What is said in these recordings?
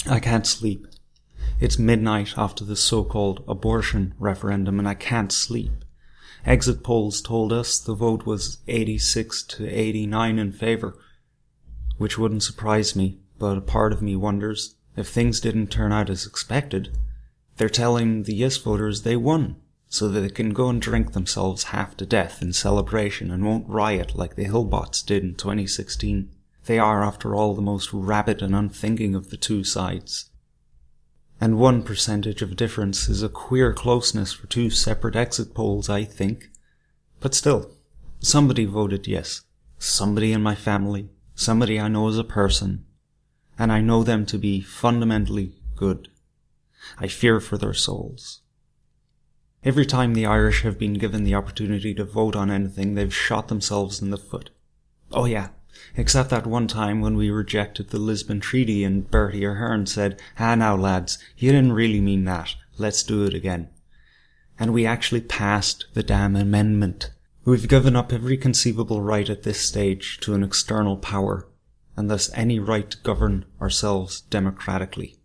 I can't sleep. It's midnight after the so-called abortion referendum and I can't sleep. Exit polls told us the vote was 86 to 89 in favour, which wouldn't surprise me, but a part of me wonders if things didn't turn out as expected. They're telling the yes voters they won, so that they can go and drink themselves half to death in celebration and won't riot like the Hillbots did in 2016. They are, after all, the most rabid and unthinking of the two sides. And 1% of difference is a queer closeness for two separate exit polls, I think. But still, somebody voted yes. Somebody in my family, somebody I know as a person, and I know them to be fundamentally good. I fear for their souls. Every time the Irish have been given the opportunity to vote on anything, they've shot themselves in the foot. Oh yeah, except that one time when we rejected the Lisbon Treaty and Bertie Ahern said, now lads, you didn't really mean that, let's do it again. And we actually passed the damn amendment. We've given up every conceivable right at this stage to an external power, and thus any right to govern ourselves democratically.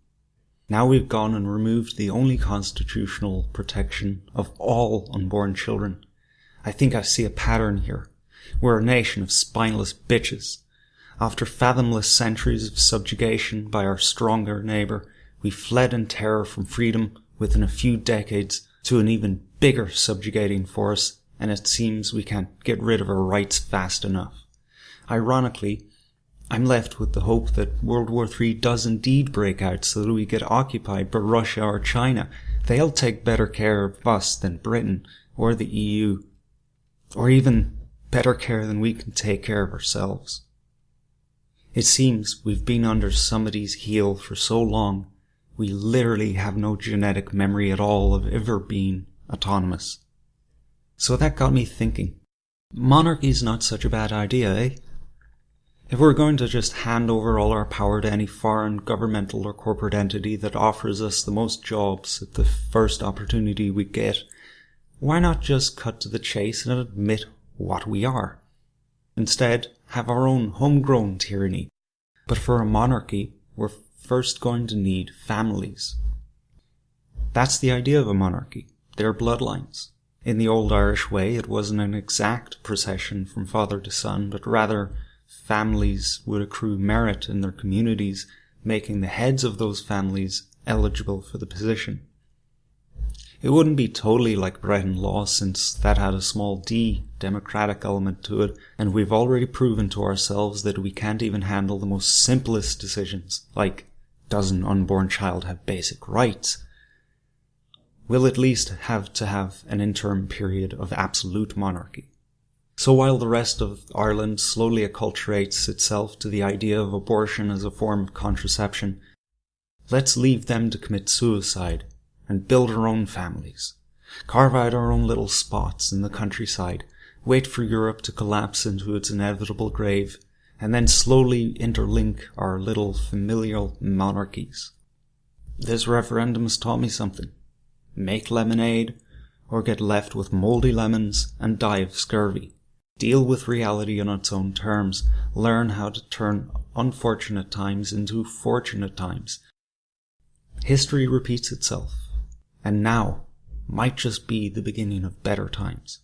Now we've gone and removed the only constitutional protection of all unborn children. I think I see a pattern here. We're a nation of spineless bitches. After fathomless centuries of subjugation by our stronger neighbour, we fled in terror from freedom within a few decades to an even bigger subjugating force, and it seems we can't get rid of our rights fast enough. Ironically, I'm left with the hope that World War III does indeed break out so that we get occupied by Russia or China. They'll take better care of us than Britain or the EU, or even better care than we can take care of ourselves. It seems we've been under somebody's heel for so long, we literally have no genetic memory at all of ever being autonomous. So that got me thinking. Monarchy's not such a bad idea, eh? If we're going to just hand over all our power to any foreign governmental or corporate entity that offers us the most jobs at the first opportunity we get, why not just cut to the chase and admit what we are? Instead, have our own homegrown tyranny. But for a monarchy, we're first going to need families. That's the idea of a monarchy. They're bloodlines. In the old Irish way, it wasn't an exact procession from father to son, but rather families would accrue merit in their communities, making the heads of those families eligible for the position. It wouldn't be totally like Breton law, since that had a small d democratic element to it, and we've already proven to ourselves that we can't even handle the most simplest decisions, like does an unborn child have basic rights? We'll at least have to have an interim period of absolute monarchy. So while the rest of Ireland slowly acculturates itself to the idea of abortion as a form of contraception, let's leave them to commit suicide and build our own families. Carve out our own little spots in the countryside, wait for Europe to collapse into its inevitable grave, and then slowly interlink our little familial monarchies. This referendum has taught me something. Make lemonade, or get left with mouldy lemons and die of scurvy. Deal with reality on its own terms. Learn how to turn unfortunate times into fortunate times. History repeats itself, and now might just be the beginning of better times.